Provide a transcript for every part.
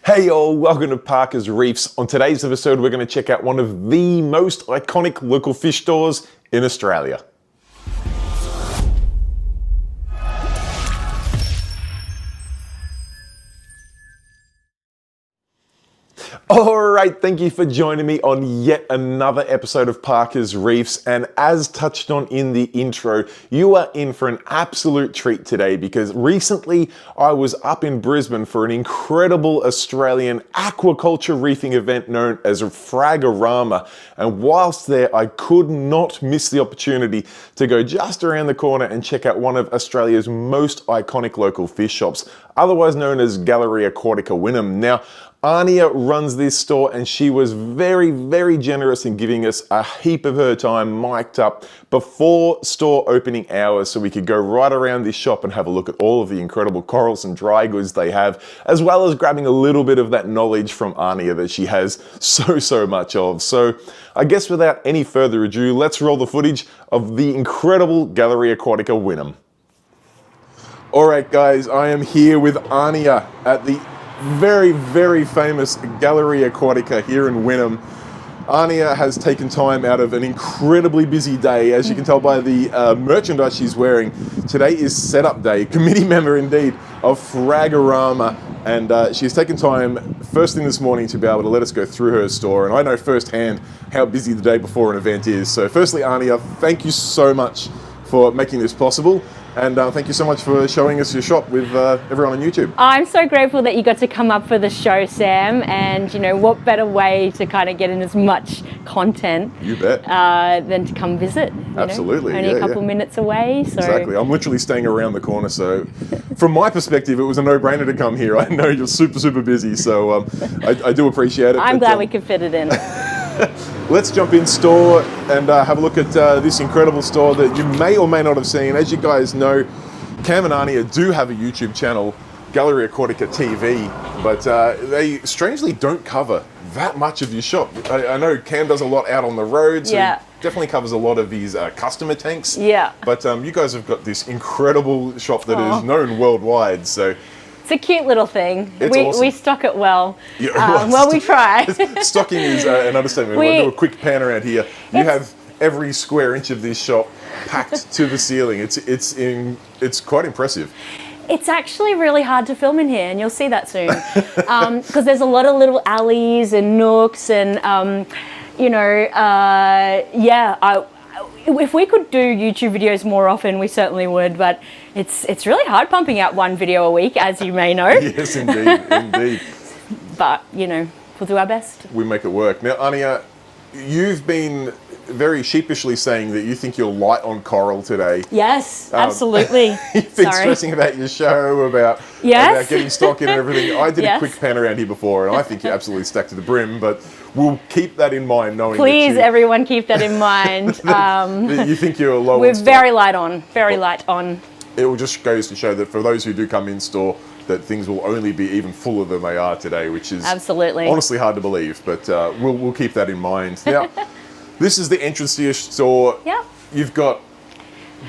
Hey all, welcome to Parker's Reefs. On today's episode, we're going to check out one of the most iconic local fish stores in Australia. Alright, thank you for joining me on yet another episode of Parker's Reefs, and as touched on in the intro, you are in for an absolute treat today because recently I was up in Brisbane for an incredible Australian aquaculture reefing event known as Fragarama, and whilst there I could not miss the opportunity to go just around the corner and check out one of Australia's most iconic local fish shops, otherwise known as Gallery Aquatica Wynnum. Now, Ania runs this store and she was very generous in giving us a heap of her time mic'd up before store opening hours so we could go right around this shop and have a look at all of the incredible corals and dry goods they have, as well as grabbing a little bit of that knowledge from Ania that she has so much of. So I guess without any further ado, let's roll the footage of the incredible Gallery Aquatica Wynnum. Alright guys, I am here with Ania at the very famous Gallery Aquatica here in Wynnum. Ania has taken time out of an incredibly busy day, as you can tell by the merchandise she's wearing. Today is setup day, committee member indeed of Fragarama, and she's taken time first thing this morning to be able to let us go through her store, and I know firsthand how busy the day before an event is. So firstly, Ania, thank you so much for making this possible. And thank you so much for showing us your shop with everyone on YouTube. I'm so grateful that you got to come up for the show, Sam. And you know, what better way to kind of get in as much content you bet. Than to come visit. Absolutely. Only a couple minutes away. So. Exactly. I'm literally staying around the corner. So from my perspective, it was a no-brainer to come here. I know you're super busy. So I do appreciate it. I'm glad we could fit it in. Let's jump in store and have a look at this incredible store that you may or may not have seen. As you guys know, Cam and Ania do have a YouTube channel, Gallery Aquatica TV, but they strangely don't cover that much of your shop. I know Cam does a lot out on the road, so he definitely covers a lot of these customer tanks. Yeah. But you guys have got this incredible shop that is known worldwide, so. It's a cute little thing. Awesome. We stock it well. Yeah, well, we try. Stocking is an understatement. We'll do a quick pan around here. You have every square inch of this shop packed to the ceiling. It's quite impressive. It's actually really hard to film in here, and you'll see that soon. Because there's a lot of little alleys and nooks, and if we could do YouTube videos more often, we certainly would, but it's really hard pumping out one video a week, as you may know. Yes, indeed. But, you know, we'll do our best. We make it work. Now, Ania, you've been very sheepishly saying that you think you're light on coral today. Yes, absolutely. You've been stressing about your show, about getting stock in and everything. I did a quick pan around here before, and I think you're absolutely stacked to the brim, but we'll keep that in mind, knowing Please, everyone, keep that in mind. that you think you're low on We're stock. very light on. It will just goes to show that for those who do come in store, that things will only be even fuller than they are today, which is absolutely honestly hard to believe, but we'll keep that in mind. Now, this is the entrance to your store. Yep. You've got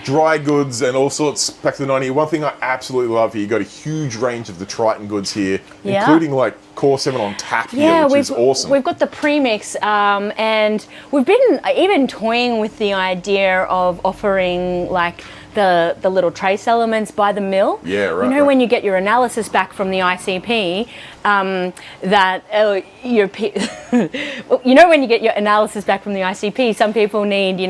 dry goods and all sorts packed in on here. One thing I absolutely love here, you've got a huge range of the Triton goods here, including like Core 7 on tap here, which is awesome. We've got the premix, and we've been even toying with the idea of offering like the little trace elements by the mill. Yeah, right. You know, when you get your analysis back from the ICP, when you get your analysis back from the ICP, some people need,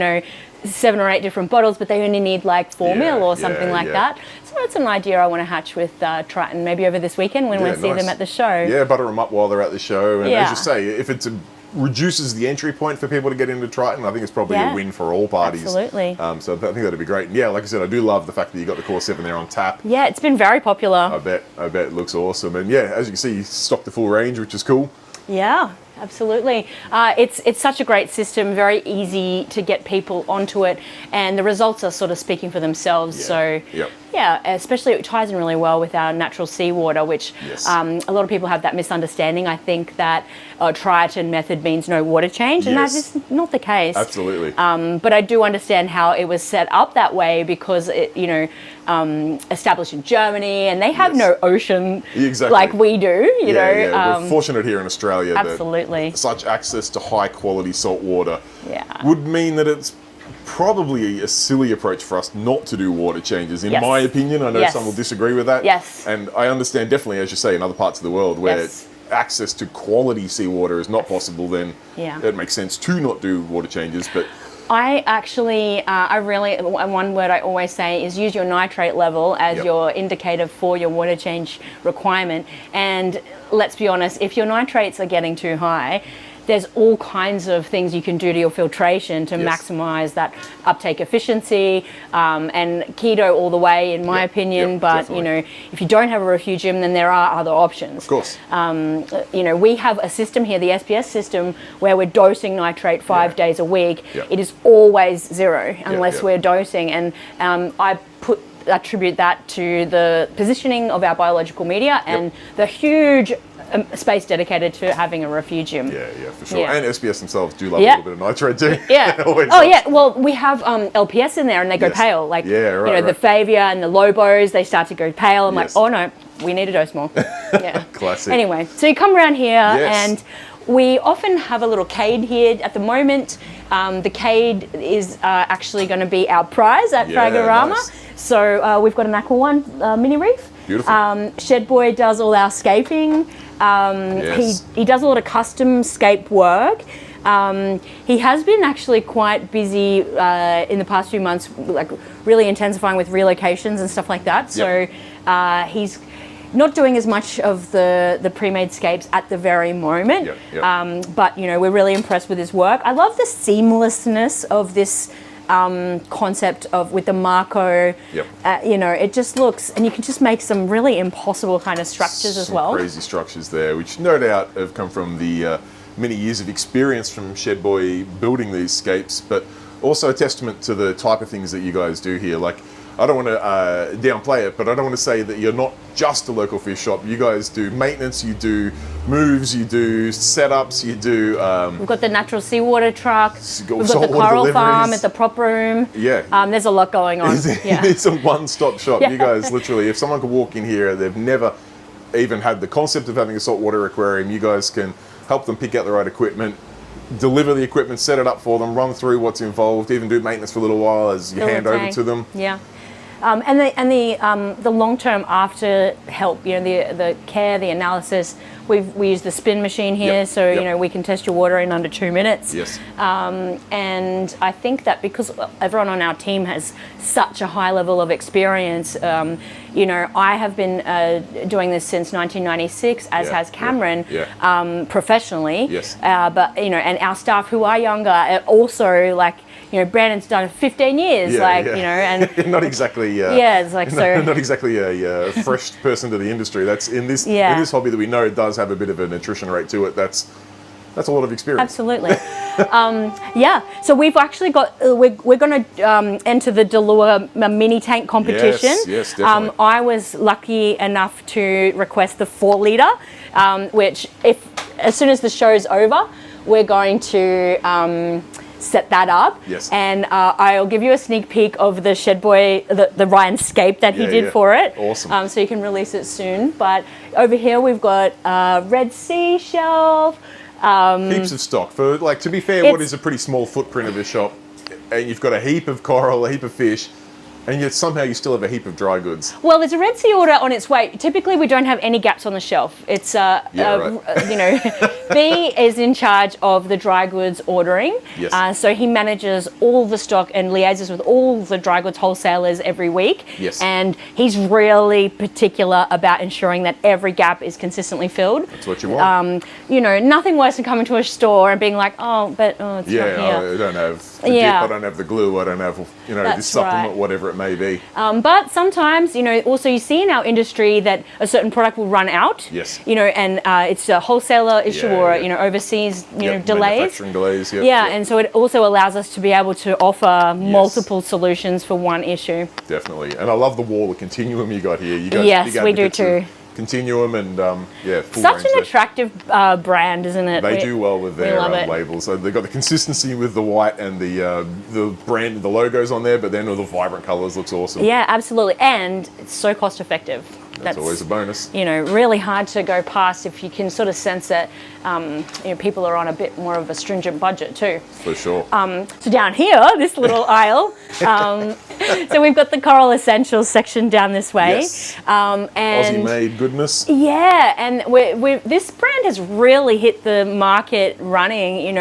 7 or 8 different bottles, but they only need like 4 mil or something like that. So that's an idea I want to hatch with Triton, maybe over this weekend when we see them at the show. Yeah, butter them up while they're at the show. And as you say, if it's reduces the entry point for people to get into Triton, I think it's probably a win for all parties. Absolutely. So I think that'd be great. And yeah, like I said, I do love the fact that you got the Core 7 there on tap. Yeah, it's been very popular. I bet it looks awesome. And yeah, as you can see, you stocked the full range, which is cool. Yeah. Absolutely. It's such a great system, very easy to get people onto it, and the results are sort of speaking for themselves. Yeah. So, Yep. yeah, especially it ties in really well with our natural seawater, which Yes. a lot of people have that misunderstanding. I think that triton method means no water change, and that Yes. is not the case. Absolutely. But I do understand how it was set up that way because it, established in Germany, and they have Yes. no ocean Exactly. like we do. We're fortunate here in Australia absolutely. that such access to high quality salt water Yeah. would mean that it's probably a silly approach for us not to do water changes, in Yes. my opinion. I know Yes. some will disagree with that. Yes. And I understand definitely, as you say, in other parts of the world where Yes. access to quality seawater is not possible, then Yeah. it makes sense to not do water changes. But I actually, one word I always say is use your nitrate level as Yep. your indicator for your water change requirement. And let's be honest, if your nitrates are getting too high, there's all kinds of things you can do to your filtration to Yes. maximize that uptake efficiency, and keto all the way, in my Yep. opinion. Yep, But definitely. if you don't have a refugium, then there are other options. of course, We have a system here, the SPS system, where we're dosing nitrate 5 Yeah. days a week. Yeah. It is always zero unless yeah. we're dosing, and I attribute that to the positioning of our biological media and the huge space dedicated to having a refugium. yeah, for sure. Yeah. And SPS themselves do love Yeah. a little bit of nitrate too. Yeah. Always Oh does. yeah. Well, we have LPS in there, and they go Yes. pale. Like Yeah, right, the right. Favia and the Lobos, they start to go pale. I'm Yes. like, oh no, we need to dose more. Yeah. Classic. Anyway, so you come around here, Yes. and we often have a little cade here. At the moment, the cade is actually going to be our prize at Yeah, Fragorama. nice. So we've got an Aqua One mini reef. Beautiful. Shed Boy does all our scaping. Yes. He does a lot of custom scape work. He has been actually quite busy in the past few months, like really intensifying with relocations and stuff like that. So he's not doing as much of the pre-made scapes at the very moment. But we're really impressed with his work. I love the seamlessness of this concept of with the Marco. It just looks, and you can just make some really impossible kind of structures as Some well. crazy structures there, which no doubt have come from the many years of experience from Shed Boy building these scapes, but also a testament to the type of things that you guys do here. Like, I don't want to downplay it, but I don't want to say that you're not just a local fish shop. You guys do maintenance, you do moves, you do setups, you do... We've got the natural seawater truck. We've We've got the coral farm at the prop room. Yeah. There's a lot going on. It's a one-stop shop. Yeah. You guys literally, if someone could walk in here, they've never even had the concept of having a saltwater aquarium, you guys can help them pick out the right equipment, deliver the equipment, set it up for them, run through what's involved, even do maintenance for a little while as you hand over to them. Yeah. And the long-term after help, the care, the analysis. We use the spin machine here, so we can test your water in under 2 minutes. Yes. And I think that because everyone on our team has such a high level of experience, I have been doing this since 1996, as has Cameron, professionally. Yes. But and our staff who are younger are also like. Brandon's done it 15 years, and not exactly. it's like so. Not exactly a fresh person to the industry. That's in this hobby that we know does have a bit of an attrition rate to it. That's a lot of experience. Absolutely. So we've actually got. We're going to enter the Delua mini tank competition. Yes, definitely. I was lucky enough to request the 4 litre, which as soon as the show's over, we're going to. Set that up, and I'll give you a sneak peek of the Shed Boy, the Ryan scape that he did for it. Awesome. So you can release it soon. But over here we've got Red Sea shelf. Heaps of stock. To be fair, what is a pretty small footprint of a shop, and you've got a heap of coral, a heap of fish, and yet somehow you still have a heap of dry goods. Well, there's a Red Sea order on its way. Typically, we don't have any gaps on the shelf. It's B is in charge of the dry goods ordering. Yes. So he manages all the stock and liaises with all the dry goods wholesalers every week. Yes. And he's really particular about ensuring that every gap is consistently filled. That's what you want. Nothing worse than coming to a store and being like, it's not here. I don't have the dip, I don't have the glue, I don't have this supplement, whatever it it may be. But sometimes, also you see in our industry that a certain product will run out. Yes. And it's a wholesaler issue or, overseas, delays. Manufacturing delays, and so it also allows us to be able to offer multiple solutions for one issue. Definitely. And I love the wall of continuum you got here. You guys yes, we do too. Continuum and full such an there. attractive brand, isn't it? They do well with their labels. So they've got the consistency with the white and the brand, the logos on there, but then all the vibrant colors looks awesome. Yeah, absolutely, and it's so cost effective. That's always a bonus. Really hard to go past if you can sort of sense that people are on a bit more of a stringent budget too. For sure. So down here, this little aisle, so we've got the Coral Essentials section down this way. Yes. And Aussie-made goodness. Yeah, and this brand has really hit the market running.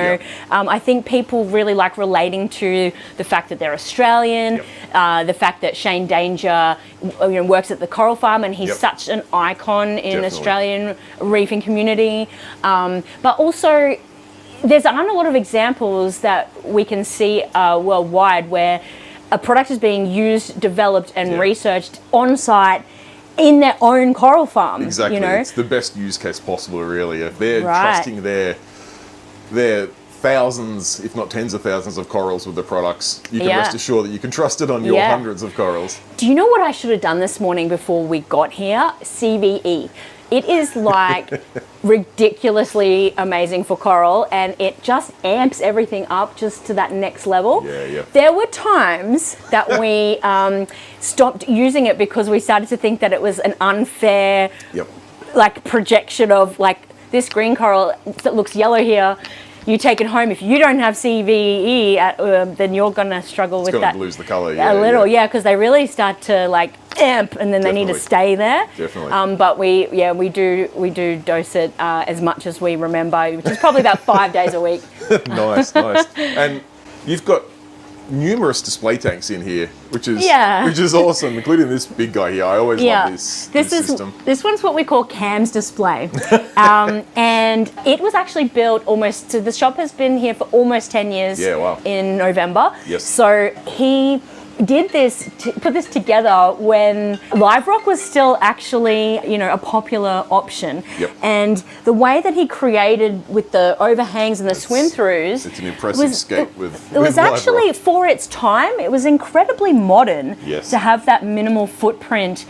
I think people really like relating to the fact that they're Australian, the fact that Shane Danger works at the Coral Farm and he's such an icon in Australian reefing community. But also, there's aren't a lot of examples that we can see worldwide where a product is being used, developed, and researched on site in their own coral farm. Exactly, it's the best use case possible, really. If they're trusting their thousands, if not tens of thousands of corals with the products, you can rest assured that you can trust it on your hundreds of corals. Do you know what I should have done this morning before we got here? CVE. It is like ridiculously amazing for coral, and it just amps everything up just to that next level. There were times that we stopped using it because we started to think that it was an unfair projection of this green coral that looks yellow here. You take it home. If you don't have CVE, then you're gonna struggle with that. It's gonna lose the color. A little, because they really start to amp, and then they need to stay there. Definitely. But we do dose it as much as we remember, which is probably about 5 days a week. Nice. And you've got numerous display tanks in here, which is awesome, including this big guy here. I always love this system. This one's what we call Cam's display. And it was actually built so the shop has been here for almost 10 years in November. Yes. So he did put this together when live rock was still actually, a popular option. And the way that he created with the overhangs and the swim-throughs, it's an impressive scape with it was actually, rock. for its time, it was incredibly modern to have that minimal footprint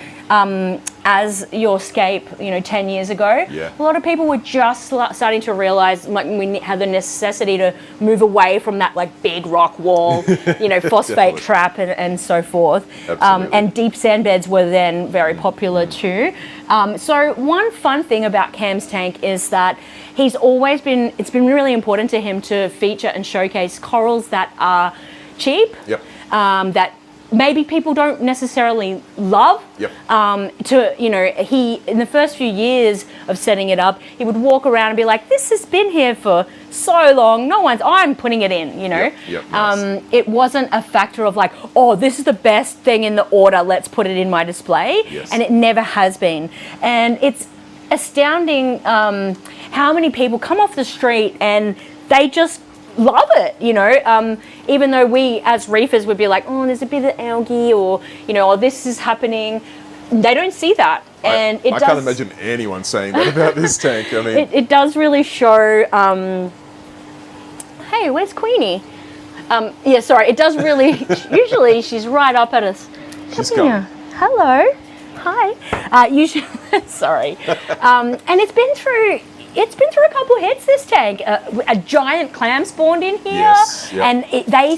as your scape, 10 years ago. A lot of people were just starting to realize we had the necessity to move away from that big rock wall, phosphate trap and so forth. And deep sand beds were then very popular too. So one fun thing about Cam's tank is that it's been really important to him to feature and showcase corals that are cheap, that maybe people don't necessarily love. He in the first few years of setting it up, he would walk around and be like, "This has been here for so long. I'm putting it in." Nice. It wasn't a factor of "Oh, this is the best thing in the order. Let's put it in my display." And it never has been. And it's astounding how many people come off the street and they just love it, even though we as reefers would be like, "Oh, there's a bit of algae," or "Oh, this is happening." They don't see that, and I can't imagine anyone saying that about this tank. I mean, it does really show. Hey, where's Queenie? It does really. Usually, she's right up at us. She's coming. Hello, hi. Usually, sorry, and it's been through a couple of hits, this tank. A giant clam spawned in here, and they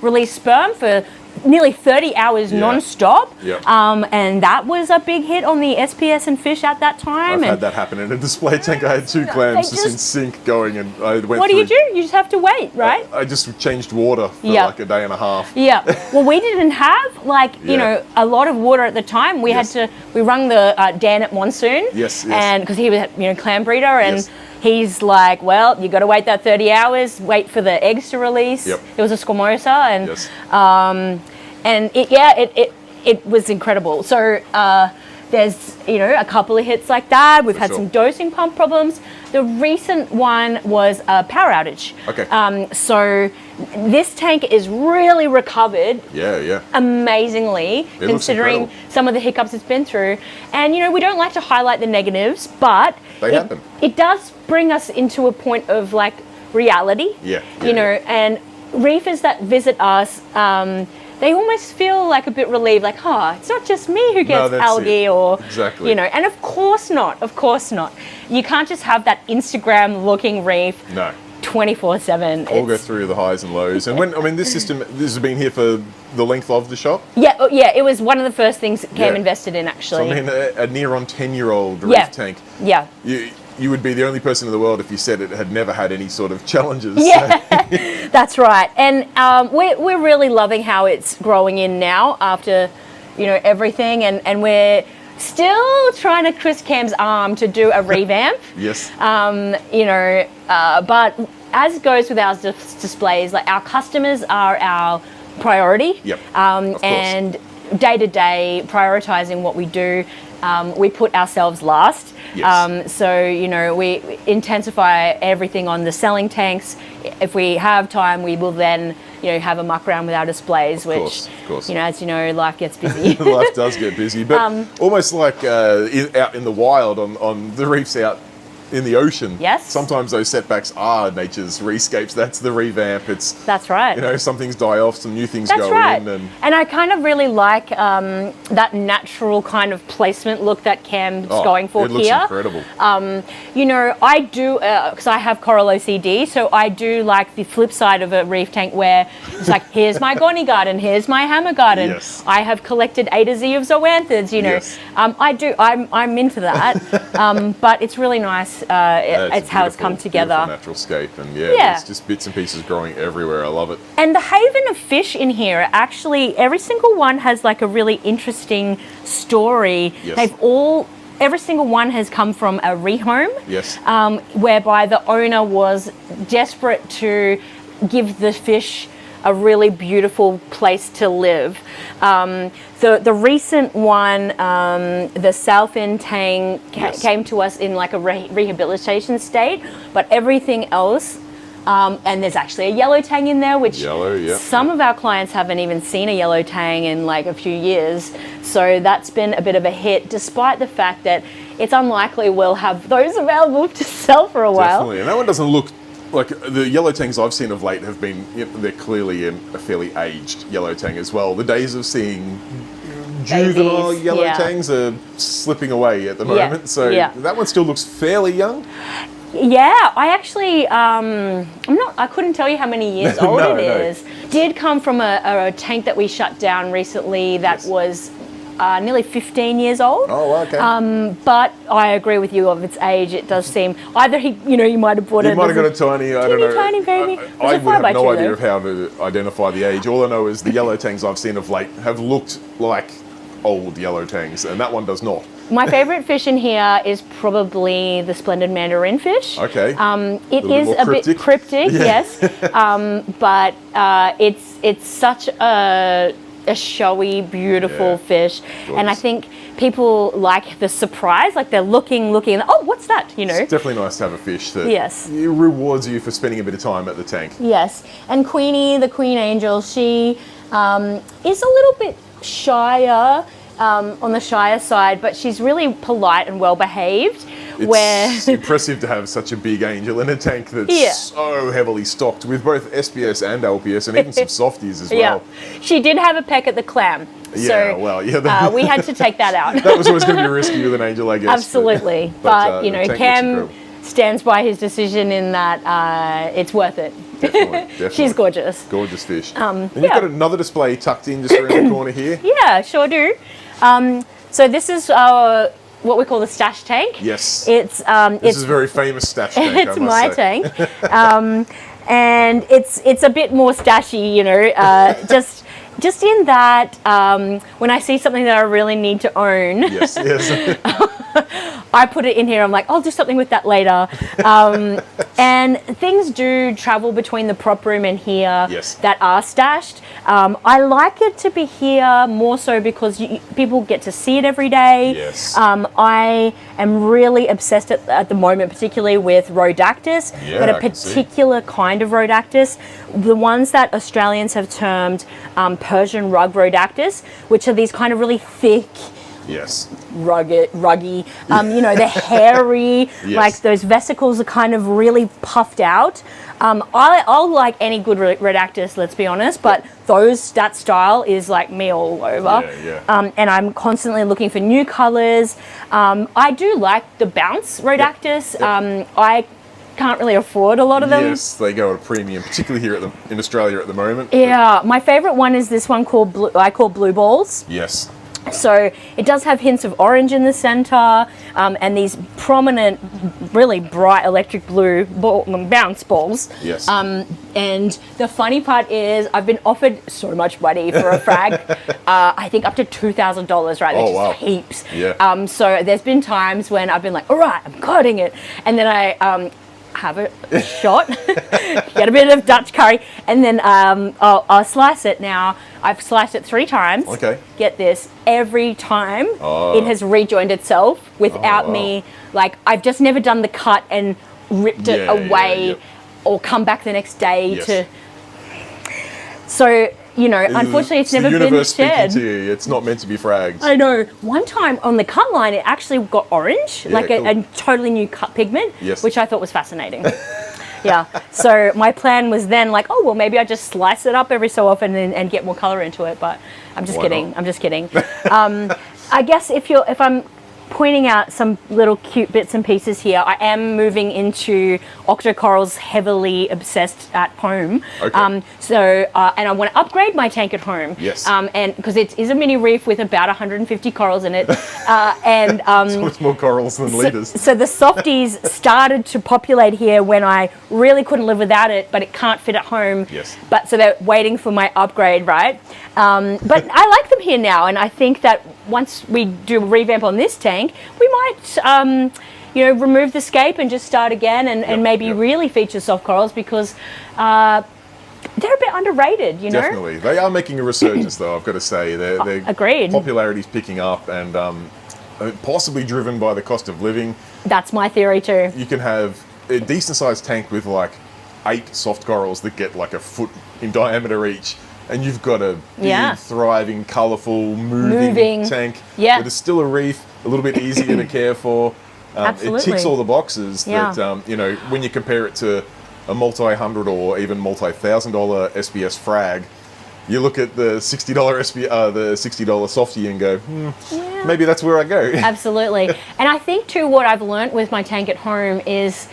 released sperm for nearly 30 hours non-stop. And that was a big hit on the SPS and fish at that time. I've had that happen in a display tank. I had 2 clams just in sync going, and I went What do? You just have to wait, right? I just changed water for a day and a half. Well, we didn't have a lot of water at the time. We we rung the Dan at monsoon. And because he was clam breeder, and he's like, "Well, you got to wait that 30 hours, wait for the eggs to release." It was a squamosa, and it was incredible. So there's, a couple of hits like that. We've had sure. some dosing pump problems. The recent one was a power outage. Okay. So this tank is really recovered Yeah. amazingly, It considering some of the hiccups it's been through. And, we don't like to highlight the negatives, but They happen. It does bring us into a point of like reality. Yeah. And reefers that visit us, they almost feel like a bit relieved, like, it's not just me who gets algae or, exactly. and of course not. You can't just have that Instagram looking reef. No. 24/7. All go through the highs and lows. And this has been here for the length of the shop? Yeah, it was one of the first things Cam invested in, actually. So, a near on 10-year-old reef tank. Yeah. You would be the only person in the world if you said it had never had any sort of challenges. Yeah, that's right. And we're really loving how it's growing in now after, everything. And we're still trying to twist Cam's arm to do a revamp. Yes. But as goes with our displays, like our customers are our priority. Yep. Of course. And day to day, prioritizing what we do, we put ourselves last. Yes. So, we intensify everything on the selling tanks. If we have time, we will then, have a muck around with our displays, which, of course. as you know, life gets busy. Life does get busy, but almost like out in the wild on the reefs out in the ocean. Yes. Sometimes those setbacks are nature's rescapes. That's the revamp. That's right. Some things die off, some new things go in. And I kind of really like that natural kind of placement look that Cam's going for here. It looks incredible. I do, because I have coral OCD, so I do like the flip side of a reef tank where it's like, here's my Goni garden, here's my hammer garden. Yes. I have collected A to Z of zoanthids, Yes. I'm into that. But it's really nice. It's how it's come together. Natural scape, and it's just bits and pieces growing everywhere. I love it. And the haven of fish in here, actually, every single one has like a really interesting story. Yes. Every single one has come from a rehome. Yes. Whereby the owner was desperate to give the fish a really beautiful place to live. The recent one, the South End Tang came to us in like a rehabilitation state, but everything else, and there's actually a yellow tang in there, which some of our clients haven't even seen a yellow tang in like a few years. So that's been a bit of a hit, despite the fact that it's unlikely we'll have those available to sell for a while. Definitely, and that one doesn't look like the yellow tangs I've seen of late have been, they're clearly a fairly aged yellow tang as well. The days of seeing juvenile yellow tangs are slipping away at the moment. So that one still looks fairly young. Yeah, I actually, I couldn't tell you how many years old it is. Did come from a tank that we shut down recently that was nearly 15 years old. Oh, okay. But I agree with you of its age. It does seem either you might have bought it. You might have got a tiny, I don't know. Tiny baby. I would have no idea of how to identify the age. All I know is the yellow tangs I've seen of late have looked like old yellow tangs, and that one does not. My favourite fish in here is probably the splendid mandarin fish. Okay. It is a bit cryptic, yes, but it's such a showy, beautiful fish, and I think people like the surprise, like they're looking, and oh, what's that? It's definitely nice to have a fish that rewards you for spending a bit of time at the tank. Yes, and Queenie, the queen angel, she is a little bit shyer. On the shyer side, but she's really polite and well behaved. It's impressive to have such a big angel in a tank that's so heavily stocked with both SPS and LPS and even some softies as well. Yeah, she did have a peck at the clam. Yeah, so, we had to take that out. That was always going to be risky with an angel, I guess. Absolutely, but Cam stands by his decision in that it's worth it. Definitely. She's gorgeous. Gorgeous fish. And you've got another display tucked in just around the corner here. Yeah, sure do. So this is what we call the stash tank. Yes. This is a very famous stash tank. It's my tank, and it's a bit more stashy, just just in that when I see something that I really need to own, Yes, yes. I put it in here. I'm like, I'll do something with that later. And things do travel between the prop room and here that are stashed. I like it to be here more so because people get to see it every day. Yes. I am really obsessed at the moment, particularly with Rhodactis, but a particular kind of Rhodactis, the ones that Australians have termed Persian rug Rhodactis, which are these kind of really thick, ruggy, they're hairy, like those vesicles are kind of really puffed out. I'll like any good Rhodactis, let's be honest, but that style is like me all over. And I'm constantly looking for new colors. I do like the bounce Rhodactis. I can't really afford a lot of them. Yes, they go at a premium, particularly here in Australia at the moment. Yeah, my favorite one is this one called I call Blue Balls. Yes. So it does have hints of orange in the center, and these prominent, really bright electric blue bounce balls. Yes. And the funny part is I've been offered so much money for a frag, I think up to $2,000, right? That's just heaps. Yeah. So there's been times when I've been like, all right, I'm cutting it. And then I have a shot, get a bit of Dutch curry, and then I'll slice it. Now, I've sliced it 3 times. Okay. Get this, every time it has rejoined itself without me, like, I've just never done the cut and ripped it away or come back the next day to... So, unfortunately, it's never been shared. To you. It's not meant to be frags. I know. One time on the cut line, it actually got orange, like a totally new cut pigment, which I thought was fascinating. So my plan was then like, oh, well, maybe I just slice it up every so often and get more color into it. But I'm just kidding. I'm just kidding. I guess if I'm pointing out some little cute bits and pieces here, I am moving into octocorals, heavily obsessed at home. Okay. And I want to upgrade my tank at home. Yes. And because it is a mini reef with about 150 corals in it. So it's more corals than leaders. So the softies started to populate here when I really couldn't live without it, but it can't fit at home. Yes. But so they're waiting for my upgrade, right? But I like them here now, and I think that once we do a revamp on this tank, we might, remove the scape and just start again and maybe really feature soft corals because they're a bit underrated, Definitely. They are making a resurgence, though, I've got to say. Their Agreed. Popularity's picking up and possibly driven by the cost of living. That's my theory, too. You can have a decent-sized tank with, 8 soft corals that get, a foot in diameter each. And you've got a big, thriving, colourful, moving tank that is still a reef, a little bit easier to care for. It ticks all the boxes that, when you compare it to a multi-hundred or even multi-$1,000 SBS frag, you look at the $60 softie and go, maybe that's where I go. Absolutely. And I think, too, what I've learnt with my tank at home is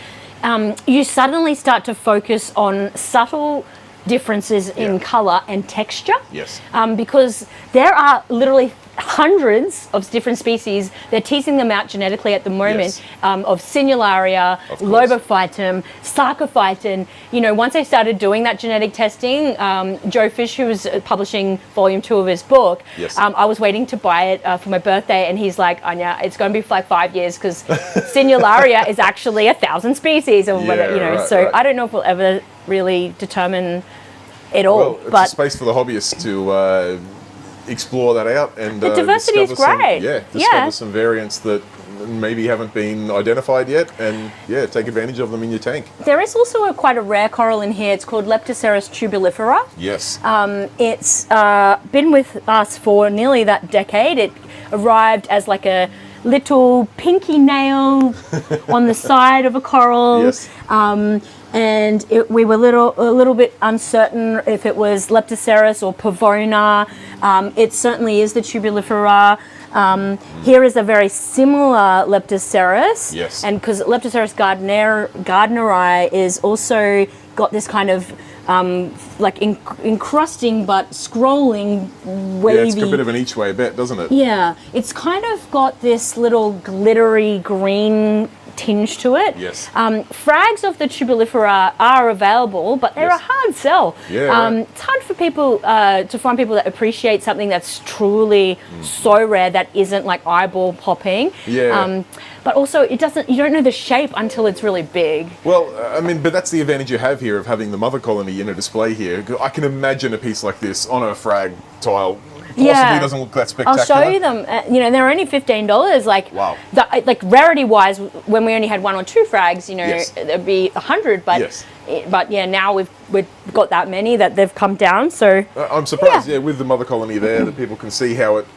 you suddenly start to focus on subtle differences in colour and texture. Yes. Because there are literally hundreds of different species. They're teasing them out genetically at the moment of Sinularia, Lobophytum, Sarcophyton. Once they started doing that genetic testing, Joe Fish, who was publishing volume 2 of his book, I was waiting to buy it for my birthday, and he's like, Ania, it's going to be for 5 years because Sinularia is actually 1,000 species or whatever, so I don't know if we'll ever really determine it all. Well, it's a space for the hobbyists to explore that out and the diversity is great. Discover some variants that maybe haven't been identified yet, and take advantage of them in your tank. There is also quite a rare coral in here. It's called Leptoceras tubulifera. Yes. It's been with us for nearly that decade. It arrived as like a little pinky nail on the side of a coral. Yes. And we were a little bit uncertain if it was Leptoceras or Pavona. It certainly is the tubulifera. Here is a very similar Leptoceras. Yes. And because Leptoceras gardneri is also got this kind of encrusting but scrolling wavy. Yeah, it's a bit of an each way bet, doesn't it? Yeah, it's kind of got this little glittery green tinge to it. Yes. Frags of the tubulifera are available, but they're a hard sell. It's hard for people to find people that appreciate something that's truly so rare that isn't like eyeball popping. But also, you don't know the shape until it's really big. Well, I mean, but that's the advantage you have here of having the mother colony in a display here. I can imagine a piece like this on a frag tile possibly doesn't look that spectacular. I'll show you them. They're only $15. Like, wow. Like rarity-wise, when we only had 1 or 2 frags, there'd be 100. But now we've got that many that they've come down. So I'm surprised, with the mother colony there, that people can see how it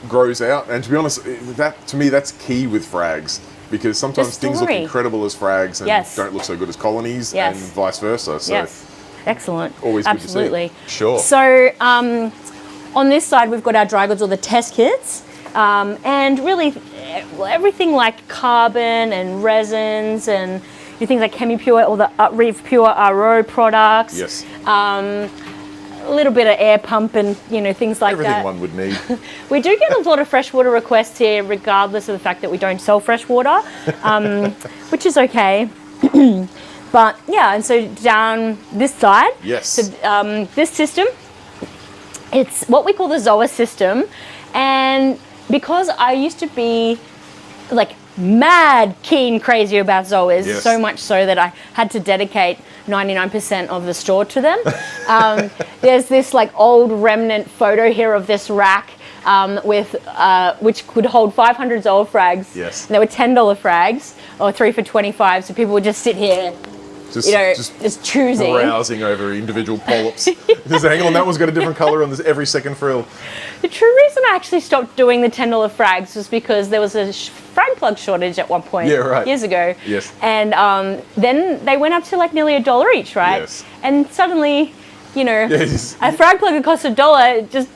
grows out. And to be honest, that to me, that's key with frags. Because sometimes things look incredible as frags and don't look so good as colonies, and vice versa. So excellent. Always Absolutely. Good to see. Sure. So on this side, we've got our dry goods or the test kits, and really everything like carbon and resins and things like ChemiPure or the Reef Pure RO products. Yes. A little bit of air pump and things like Everything that. one would need. We do get a lot of freshwater requests here, regardless of the fact that we don't sell freshwater, which is okay. But and so down this side, so this system, it's what we call the Zoa system, and because I used to be like mad keen crazy about Zoas, so much so that I had to dedicate 99% of the store to them. There's this like old remnant photo here of this rack with which could hold 500 Zoa frags. Yes. And they were $10 frags or 3 for $25. So people would just sit here, just choosing, browsing over individual polyps. Just hang on, that one's got a different color on this every second frill. The true reason I actually stopped doing the $10 frags was because there was a frag plug shortage at one point years ago. Yes. And then they went up to like nearly $1 each, right? Yes. And suddenly, a frag plug that costs $1, just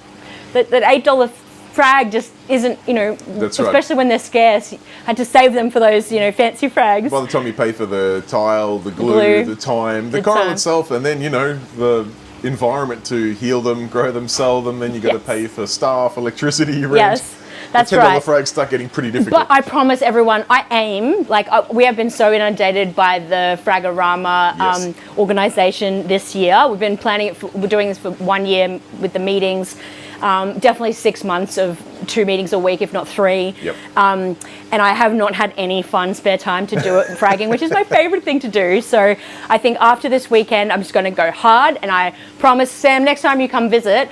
that $8 frag just isn't, That's especially when they're scarce. I had to save them for those, fancy frags. By the time you pay for the tile, the glue, the time, the coral itself, and then, the environment to heal them, grow them, sell them, then you got to pay for staff, electricity, rent. Yes, that's the right. $10 frags start getting pretty difficult. But I promise everyone, I aim, we have been so inundated by the Fragorama organization this year. We've been planning it, we're doing this for 1 year with the meetings. Definitely 6 months of 2 meetings a week, if not 3. Yep. And I have not had any fun spare time to do it fragging, which is my favorite thing to do. So I think after this weekend, I'm just going to go hard. And I promise, Sam, next time you come visit,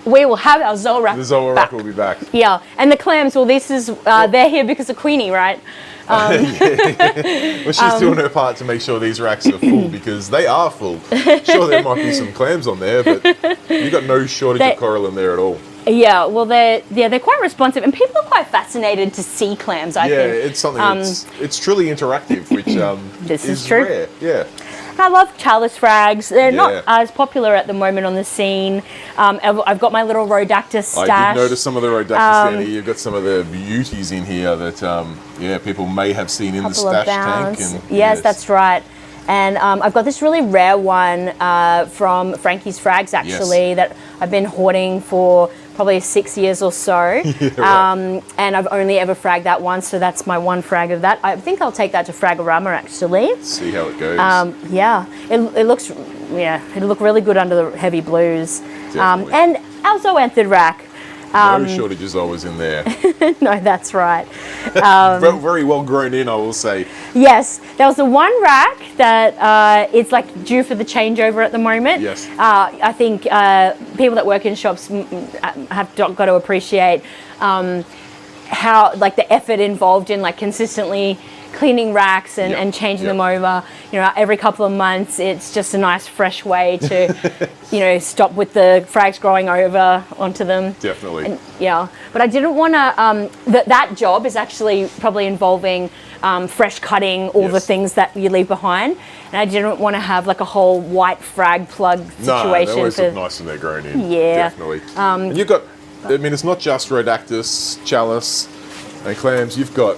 we will have our Zoa rack. The Zoa rack will be back. Yeah. And the clams, they're here because of Queenie, right? Well, she's doing her part to make sure these racks are full, because they are full. Sure, there might be some clams on there, but you've got no shortage of coral in there at all. Yeah, well, they're quite responsive, and people are quite fascinated to see clams. I think it's something it's truly interactive, which this is true. Rare. Yeah. I love chalice frags. They're not as popular at the moment on the scene. I've got my little Rhodactis stash. I did notice some of the Rhodactis down here. You've got some of the beauties in here that people may have seen in the stash tank. And, yes, that's right. And I've got this really rare one from Frankie's Frags, actually, that I've been hoarding for probably 6 years or so. And I've only ever fragged that once, so that's my one frag of that. I think I'll take that to Fragorama, actually. See how it goes. It looks, it'll look really good under the heavy blues. And our zoanthid rack. No shortages always in there. No, that's right. Very well grown in, I will say. Yes, there was the one rack that it's like due for the changeover at the moment. Yes. I think people that work in shops have got to appreciate how the effort involved in consistently cleaning racks and changing them over. Every couple of months, it's just a nice fresh way to, stop with the frags growing over onto them. Definitely. And, but I didn't want to. That job is actually probably involving fresh cutting all the things that you leave behind, and I didn't want to have a whole white frag plug situation. No, they always look nice when they're grown in. Yeah, definitely. And you've got. I mean, it's not just Rhodactis, chalice, and clams. You've got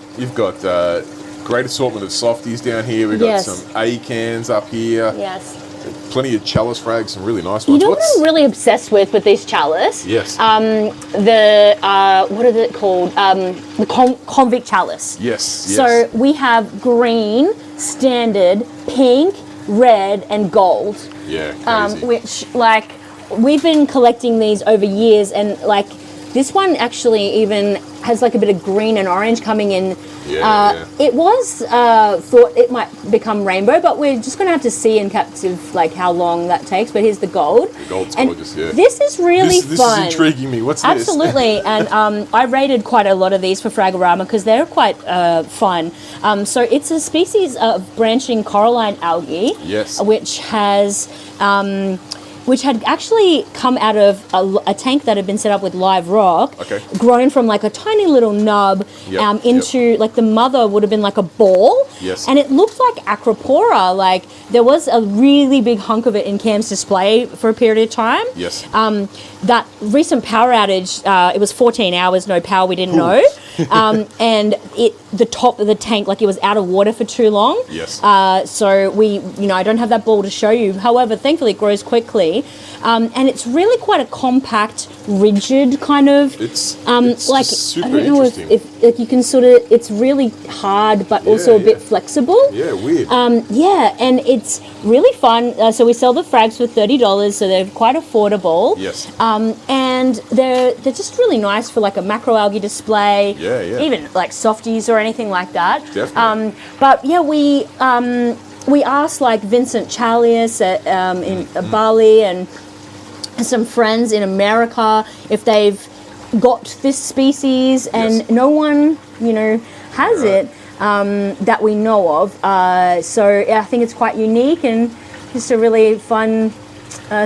great assortment of softies down here. We've got some A cans up here. Yes. plenty of chalice frags, some really nice ones. You know what I'm really obsessed with these chalice? Yes. What are they called? The convict chalice. Yes. So we have green, standard, pink, red, and gold. Yeah. Crazy. Which, like, we've been collecting these over years, and like this one actually even has like a bit of green and orange coming in. It was thought it might become rainbow, but we're just going to have to see in captive like how long that takes. But here's the gold. The gold's and gorgeous, yeah. This is really fun. This is intriguing me. What's this? Absolutely, and I rated quite a lot of these for Fragorama because they're quite fun. So it's a species of branching coralline algae, yes, which had actually come out of a tank that had been set up with live rock, okay, grown from like a tiny little nub into like the mother would have been like a ball, yes, and it looked like Acropora. Like there was a really big hunk of it in Cam's display for a period of time. Yes. That recent power outage, it was 14 hours, no power, we didn't know. And the top of the tank, like it was out of water for too long. Yes. So I don't have that ball to show you. However, thankfully it grows quickly. And it's really quite a compact, rigid kind of. It's like, super I don't know if like you can sort of, it's really hard, but also a bit flexible. Yeah, weird. And it's really fun. So we sell the frags for $30, so they're quite affordable. Yes. And they're just really nice for like a macroalgae display. Yeah, yeah. Even like softies or anything like that. Definitely. But yeah, we asked like Vincent Chalias in Bali and some friends in America if they've got this species, and no one, has it that we know of. So yeah, I think it's quite unique and just a really fun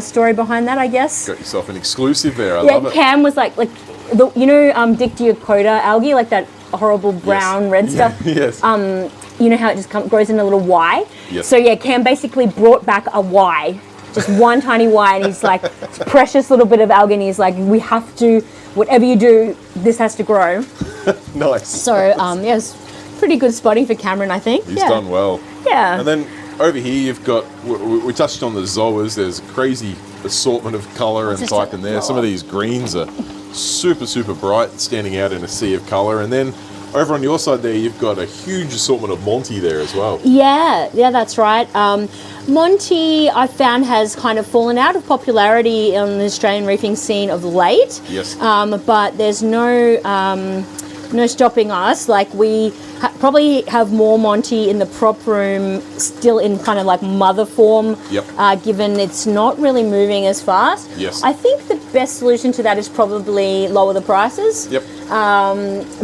story behind that, I guess. Got yourself an exclusive there. I love it. Cam was like Dictyocota algae, like that horrible brown red stuff. Yes. You know how it just grows in a little Y? Yes. So yeah, Cam basically brought back a Y, just one tiny Y, and he's like, it's a precious little bit of algae, and he's like, we have to, whatever you do, this has to grow. Nice. So yeah, it's pretty good spotting for Cameron, I think. He's done well. Yeah. And then over here you've got, we touched on the zoas, there's a crazy assortment of colour and type in there. Some of these greens are super, super bright, standing out in a sea of colour. And then over on your side there, you've got a huge assortment of Monty there as well. Yeah, that's right. Monty, I found, has kind of fallen out of popularity on the Australian reefing scene of late. Yes. But there's no stopping us. Like we probably have more Monty in the prop room, still in kind of like mother form. Yep. Given it's not really moving as fast. Yes. I think the best solution to that is probably lower the prices. Yep.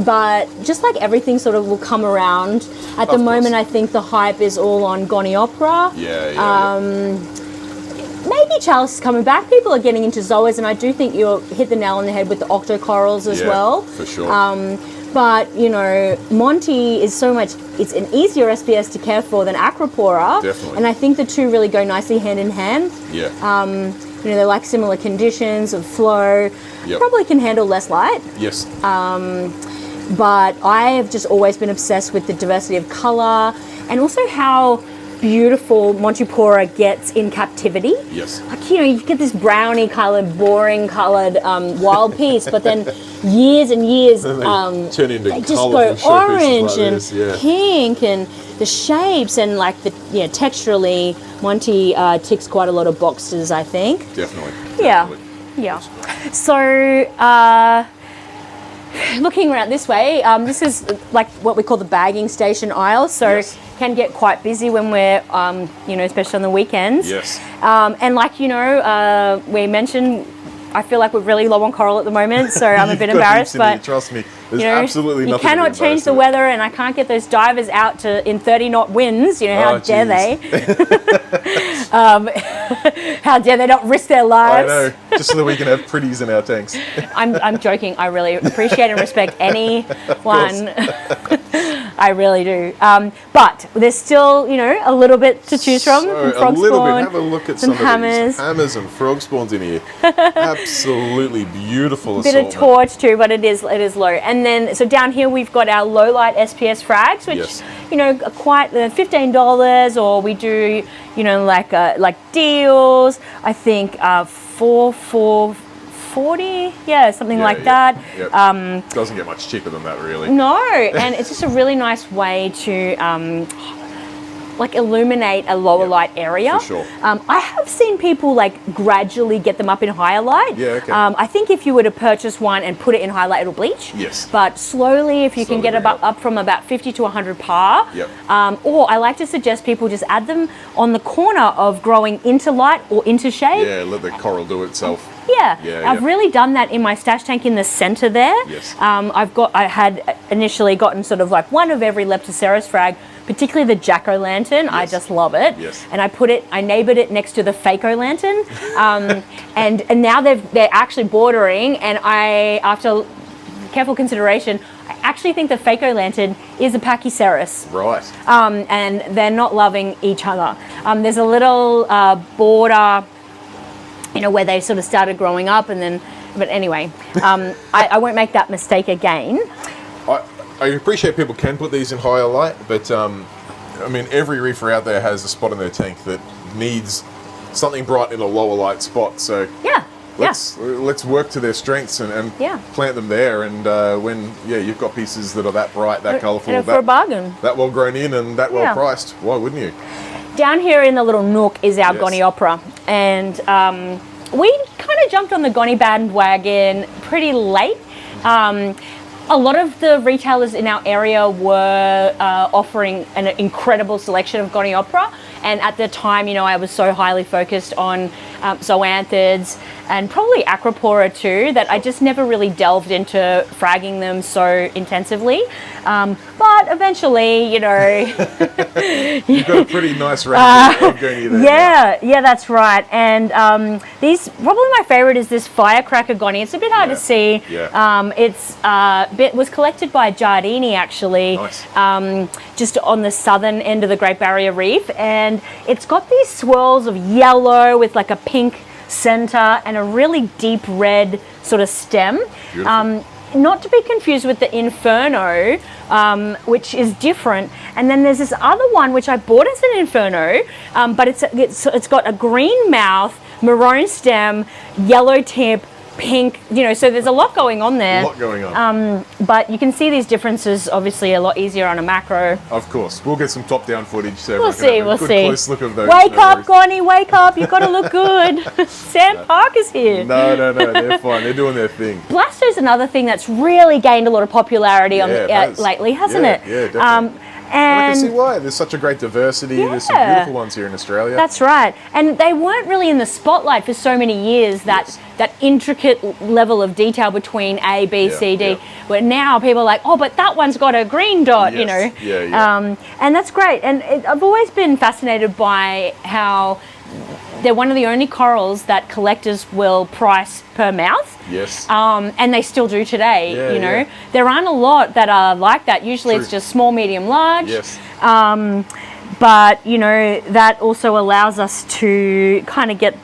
But just like everything sort of will come around. At the moment, I think the hype is all on Goniopera. Yeah. Maybe Chalice is coming back. People are getting into zoas, and I do think you'll hit the nail on the head with the octocorals as well. For sure. But, Monty is it's an easier SPS to care for than Acropora. Definitely. And I think the two really go nicely hand in hand. Yeah. They like similar conditions of flow. Yep. Probably can handle less light. Yes. But I have just always been obsessed with the diversity of colour and also how beautiful Montipora gets in captivity. Yes. Like, you get this brownie coloured, boring coloured wild piece, but then years and years, turn into they just go colourful orange like and pink, and the shapes and like texturally, Monty ticks quite a lot of boxes, I think. Definitely. Yeah. So, looking around this way, this is like what we call the bagging station aisle. So can get quite busy when we're, especially on the weekends. Yes. And like, we mentioned, I feel like we're really low on coral at the moment, so I'm a bit embarrassed. But trust me, there's absolutely nothing. You cannot change the weather, and I can't get those divers out in 30-knot winds. How dare they? How dare they not risk their lives? I know, just so that we can have pretties in our tanks. I'm joking. I really appreciate and respect anyone. I really do. But there's still, a little bit to choose from. So frog a little spawn, bit. Have a look at some some hammers. of these hammers and frog spawns in here. Absolutely beautiful Bit assortment. of torch too, but it is low. And then so down here we've got our low light SPS frags, which are quite $15, or we do like deals. I think 440, something like that. Yep. Doesn't get much cheaper than that, really. No, and it's just a really nice way to like illuminate a lower light area. For sure. I have seen people like gradually get them up in higher light. Yeah, okay. I think if you were to purchase one and put it in high light, it'll bleach. Yes. But slowly, if you can get up from about 50 to 100 par. Yep. Or I like to suggest people just add them on the corner of growing into light or into shade. Yeah, let the coral do it itself. Yeah, I've really done that in my stash tank in the center there. Yes. I had initially gotten sort of like one of every Leptoceros frag, particularly the jack-o'-lantern. Yes. I just love it. Yes. And I neighbored it next to the fake-o'-lantern. and now they're actually bordering, and after careful consideration, I actually think the fake-o'-lantern is a Pachyceros. Right. And they're not loving each other. There's a little border, where they sort of started growing up, but anyway, I won't make that mistake again. I appreciate people can put these in higher light, but I mean, every reefer out there has a spot in their tank that needs something bright in a lower light spot. So let's work to their strengths and plant them there. And when you've got pieces that are that bright, that colourful, for a bargain, that well grown in, and that well priced, why wouldn't you? Down here in the little nook is our Goniopera, and we kind of jumped on the Goni bandwagon pretty late. A lot of the retailers in our area were offering an incredible selection of Goniopera, and at the time, I was so highly focused on zoanthids and probably Acropora too, that I just never really delved into fragging them so intensively. But eventually, you've got a pretty nice range of Goni there. Yeah, that's right. And these, probably my favorite is this firecracker Goni. It's a bit hard to see. Yeah. It was collected by Giardini actually, nice. Just on the southern end of the Great Barrier Reef, and it's got these swirls of yellow with like a pink center and a really deep red sort of stem. Not to be confused with the Inferno, which is different. And then there's this other one which I bought as an Inferno, but it's got a green mouth, maroon stem, yellow tip, pink, so there's a lot going on there. But you can see these differences obviously a lot easier on a macro. Of course. We'll get some top-down footage so we'll see. Close look of those. Wake up, Goni, wake up. You've got to look good. Sam Parker's here. No, they're fine. They're doing their thing. Blasto's another thing that's really gained a lot of popularity lately, hasn't it? Yeah, definitely. And I can see why. There's such a great diversity. There's some beautiful ones here in Australia. That's right. And they weren't really in the spotlight for so many years, that intricate level of detail between A, B, C, D, where now people are like, oh, but that one's got a green dot, and that's great. And I've always been fascinated by how they're one of the only corals that collectors will price per mouth. Yes. And they still do today, There aren't a lot that are like that. Usually it's just small, medium, large. Yes. But, that also allows us to kind of get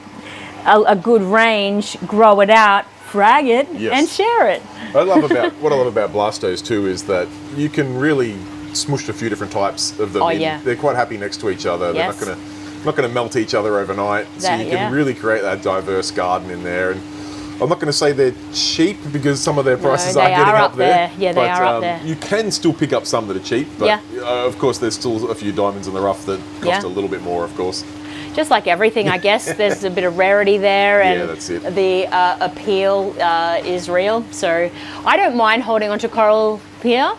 a good range, grow it out, frag it, and share it. What I love about Blastos too is that you can really smush a few different types of them in. They're quite happy next to each other. They're not going to melt each other overnight. So you can really create that diverse garden in there. And I'm not going to say they're cheap because some of their prices are getting up there. Yeah, they are up there. You can still pick up some that are cheap, but of course there's still a few diamonds in the rough that cost a little bit more, of course. Just like everything, I guess, there's a bit of rarity there, and that's it. The appeal is real. So I don't mind holding onto coral here.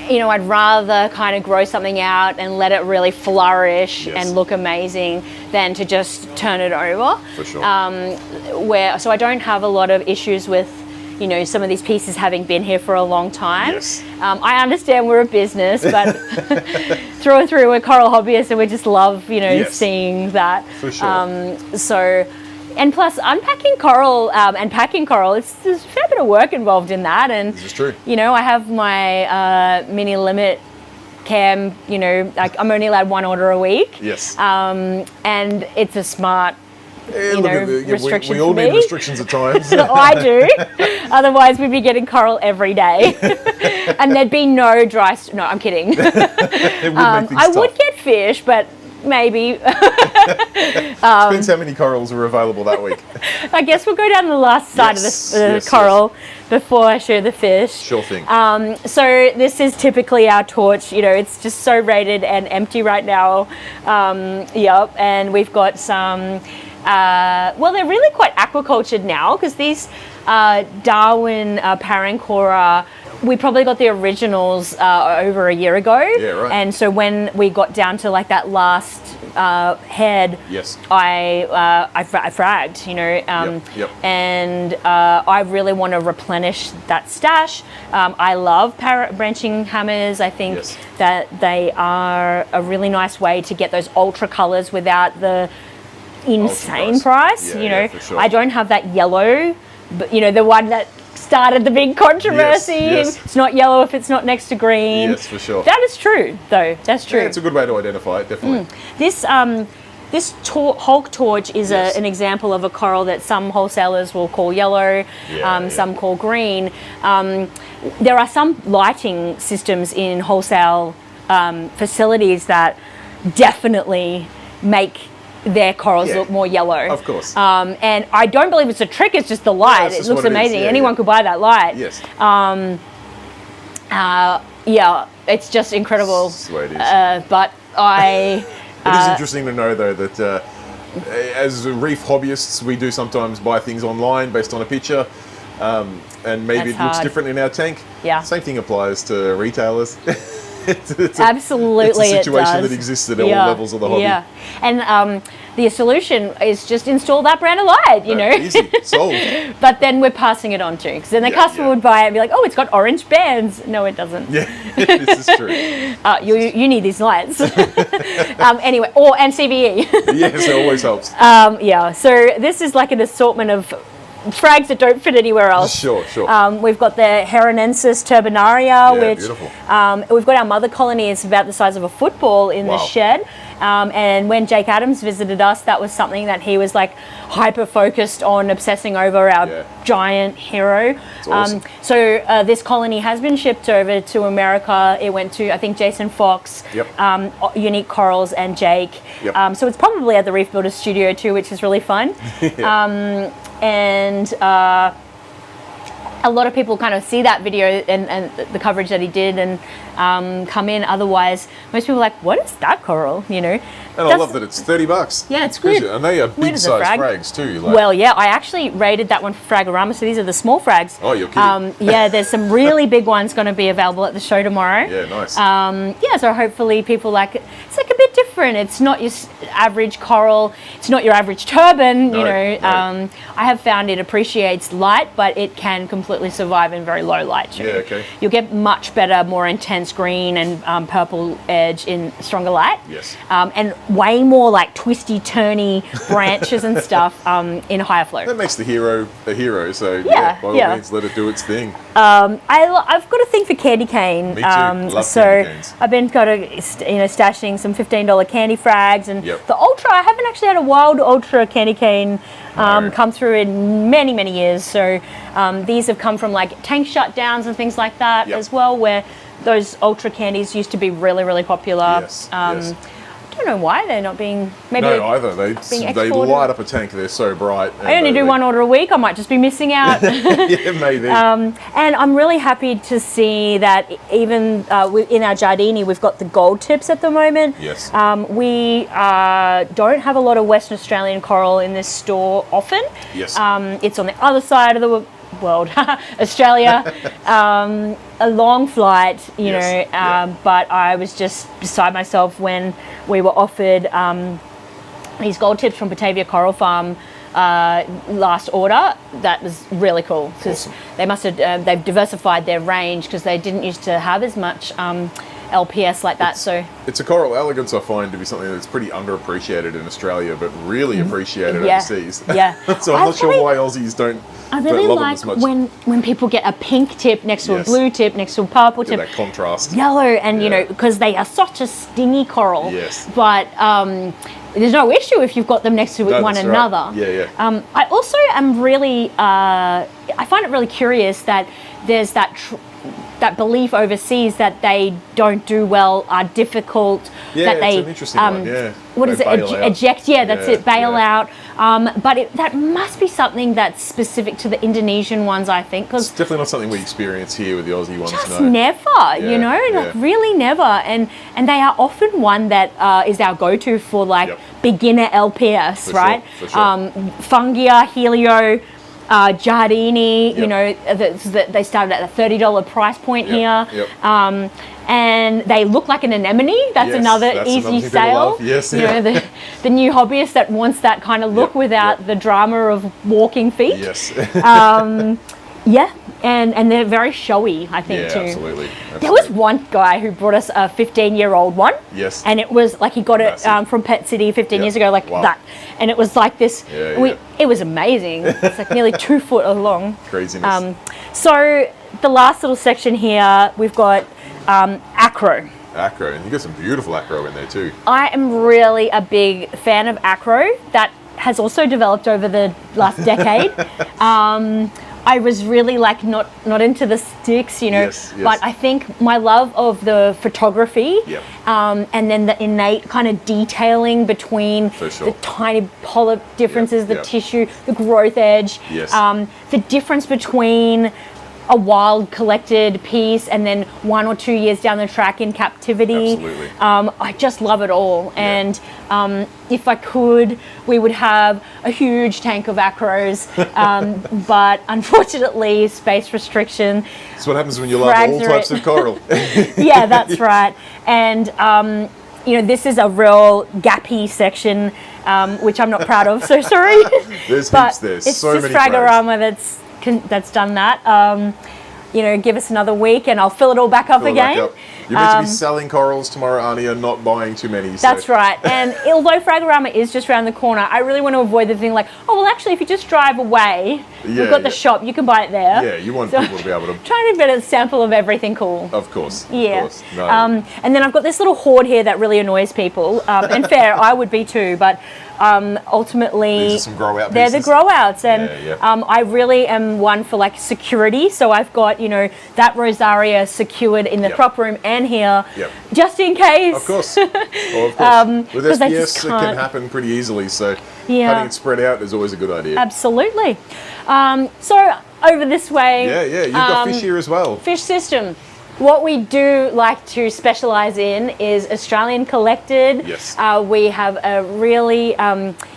I'd rather kind of grow something out and let it really flourish and look amazing than to just turn it over. For sure. So I don't have a lot of issues with, some of these pieces having been here for a long time. Yes. I understand we're a business, but through and through, we're coral hobbyists, and we just love, seeing that. For sure. And plus, unpacking coral and packing coral, there's a fair bit of work involved in that. And this is true. I have my mini limit cam. I'm only allowed one order a week. Yes. And it's a smart restriction we all for me. need restrictions at times. I do. Otherwise, we'd be getting coral every day, and there'd be no dry. No, I'm kidding. I would get fish, but maybe. Depends how many corals are available that week. I guess we'll go down the last side of the coral before I show the fish. Sure thing. So this is typically our torch. It's just so rated and empty right now. Yep, and we've got some. Well, they're really quite aquacultured now because these Darwin Parancora. We probably got the originals over a year ago. Yeah, right. And so when we got down to like that last head, yes, I fragged, yep. And I really want to replenish that stash. I love branching hammers. I think that they are a really nice way to get those ultra colors without the insane price. For sure. I don't have that yellow, but the one that started the big controversy. Yes. It's not yellow if it's not next to green. Yes, for sure. That is true, though. That's true. Yeah, it's a good way to identify it, definitely. This Hulk torch is an example of a coral that some wholesalers will call yellow, some call green. There are some lighting systems in wholesale facilities that definitely make their corals look more yellow. Of course. And I don't believe it's a trick, it's just the light. It looks amazing. Anyone could buy that light. Yes. It's just incredible. That's the way it is. But it is interesting to know, though, that as reef hobbyists, we do sometimes buy things online based on a picture, and maybe it looks different in our tank. Yeah. Same thing applies to retailers. It's Absolutely, it's a situation it does. that exists at all levels of the hobby. Yeah, and the solution is just install that brand of light, Easy, sold. But then we're passing it on to, because then the customer would buy it and be like, oh, it's got orange bands. No, it doesn't. Yeah, this is true. You need these lights. Anyway, and CVE. Yes, it always helps. So this is like an assortment of frags that don't fit anywhere else. Sure. We've got the Heronensis turbinaria, which beautiful. We've got our mother colony. It's about the size of a football in the shed. And when Jake Adams visited us, that was something that he was like hyper focused on, obsessing over our giant hero. Awesome. So this colony has been shipped over to America. It went to, I think, Jason Fox, Unique Corals, and Jake. So it's probably at the Reef Builder Studio too, which is really fun. And a lot of people kind of see that video and the coverage that he did and come in. Otherwise, most people are like, what is that coral? And I love that it's $30. Yeah, it's good. And they are big size frags too. Well, I actually rated that one for Fragorama. So these are the small frags. Oh, you're kidding. There's some really big ones going to be available at the show tomorrow. Yeah, nice. So hopefully people like it. It's like a bit different. It's not your average coral. It's not your average turban. No. I have found it appreciates light, but it can completely survive in very low light too. Yeah, okay. You'll get much better, more intense green and purple edge in stronger light. Yes. And way more like twisty, turny branches and stuff in higher flow. That makes the hero a hero. So by all means, let it do its thing. I've got a thing for candy cane. Me too. Love so candy canes. I've been stashing some $15 candy frags, and Yep. the Ultra. I haven't actually had a wild Ultra candy cane come through in many, many years. So these have come from like tank shutdowns and things like that as well, where those Ultra candies used to be really, really popular. Yes. I don't know why they're not being. Maybe No, either. They light up a tank. They're so bright. I only do one order a week. I might just be missing out. Yeah, maybe. And I'm really happy to see that even in our Giardini, we've got the gold tips at the moment. Yes. We don't have a lot of Western Australian coral in this store often. Yes. It's on the other side of the world, Australia. A long flight, but I was just beside myself when we were offered these gold tips from Batavia Coral Farm last order. That was really cool because they must have they've diversified their range because they didn't used to have as much LPS like that. It's a coral elegance I find to be something that's pretty underappreciated in Australia, but really appreciated overseas. Yeah. So I'm not sure why Aussies don't. I really love like them as much. when people get a pink tip next to a blue tip next to a purple tip. That contrast. Yellow, and you know, because they are such a stingy coral. Yes. But there's no issue if you've got them next to one another. Right. Yeah. I also am really, I find it really curious that there's that belief overseas that they don't do well, are difficult, that they it's an interesting one. Yeah. What is it? Eject? Yeah, that's it. Bail out. But that must be something that's specific to the Indonesian ones, I think, because it's definitely not something we experience here with the Aussie ones. Just never, you know, like really never. And they are often one that is our go-to for like beginner LPS, For right? Sure, for sure. Fungia, Helio. Giardini, you know, they started at a $30 price point here. And they look like an anemone. That's another easy sale. Yes, you know, the new hobbyist that wants that kind of look without the drama of walking feet. Yes. And they're very showy, I think, too. Absolutely. There was one guy who brought us a 15-year-old one. Yes. And it was like he got it from Pet City 15 years ago, like that. And it was like this. It was amazing. It's like nearly 2 foot long. Craziness. So the last little section here, we've got acro. Acro, and you got some beautiful acro in there too. I am really a big fan of acro. That has also developed over the last decade. I was really like not into the sticks, you know, but I think my love of the photography and then the innate kind of detailing between the tiny polyp differences, the tissue, the growth edge, the difference between a wild collected piece and then 1 or 2 years down the track in captivity. Absolutely. I just love it all. And if I could, we would have a huge tank of acros, but unfortunately space restriction. That's what happens when you love all types of coral. Yeah, that's right. And you know, this is a real gappy section, which I'm not proud of, so sorry. There's but heaps there. It's so just many Fragorama that's done that. You know, give us another week and I'll fill it all back up again. You're meant to be selling corals tomorrow, Ania, not buying too many. That's right. And although Fragorama is just around the corner, I really want to avoid the thing like, oh, well, actually, if you just drive away, we've got the shop, you can buy it there. Yeah, you want people to be able to... Trying to get a sample of everything cool. Of course. Yeah. Of course. No. And then I've got this little hoard here that really annoys people. And fair, I would be too, but ultimately... These are some grow out pieces. They're the grow outs. And I really am one for like security. So I've got, you know, that Rosaria secured in the prop room and here, just in case. Of course. Well, of course. With SPS, it can happen pretty easily. So having it spread out is always a good idea. Absolutely. So over this way. Yeah. You've got fish here as well. Fish system. What we do like to specialise in is Australian collected. Yes. We have a really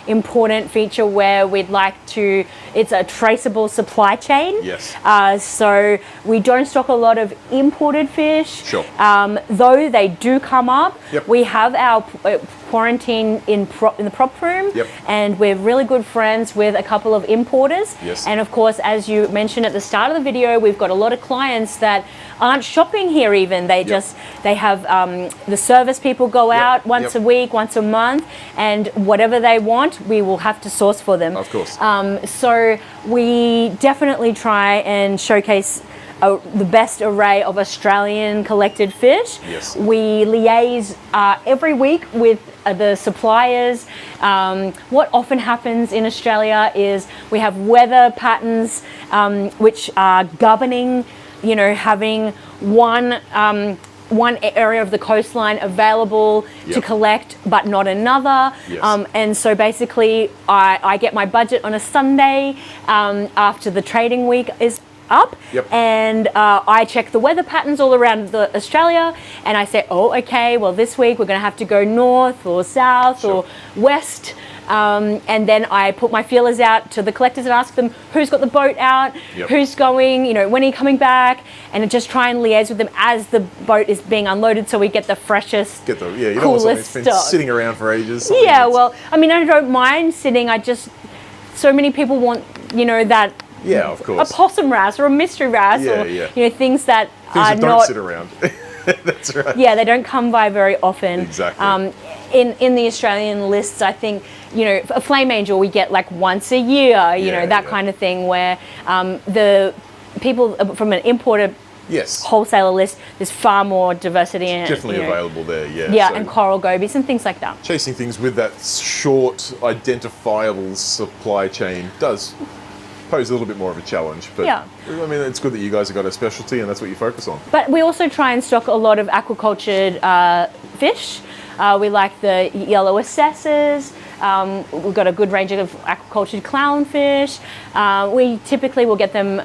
important feature where we'd like to, it's a traceable supply chain. Yes. So we don't stock a lot of imported fish. Sure. Though they do come up. Yep. We have our quarantine in the prop room. Yep. And we're really good friends with a couple of importers. Yes. And of course, as you mentioned at the start of the video, we've got a lot of clients that aren't shopping here even. They they have the service people go out once a week, once a month, and whatever they want, we will have to source for them. Of course. So we definitely try and showcase the best array of Australian collected fish. Yes. We liaise every week with the suppliers. What often happens in Australia is we have weather patterns which are governing, you know, having one area of the coastline available to collect, but not another. Yes. And so basically, I get my budget on a Sunday after the trading week is up, and I check the weather patterns all around Australia, and I say, oh, okay, well, this week we're going to have to go north or south or west. And then I put my feelers out to the collectors and ask them who's got the boat out, who's going, you know, when are you coming back, and just try and liaise with them as the boat is being unloaded so we get the freshest, you don't want something that's been sitting around for ages. Well, I mean, I don't mind sitting, so many people want, you know, that of course. a possum wrasse or a mystery wrasse or, you know, things that things are that don't not... sit around. That's right. Yeah, they don't come by very often. Exactly. In the Australian lists, I think, you know, a flame angel we get like once a year, you know, that kind of thing, where the people from an importer wholesaler list, there's far more diversity in it. Definitely available there, yeah. Yeah, so and coral gobies and things like that. Chasing things with that short, identifiable supply chain does pose a little bit more of a challenge, but I mean, it's good that you guys have got a specialty and that's what you focus on. But we also try and stock a lot of aquacultured fish. We like the yellow assessors. We've got a good range of aquacultured clownfish. We typically will get them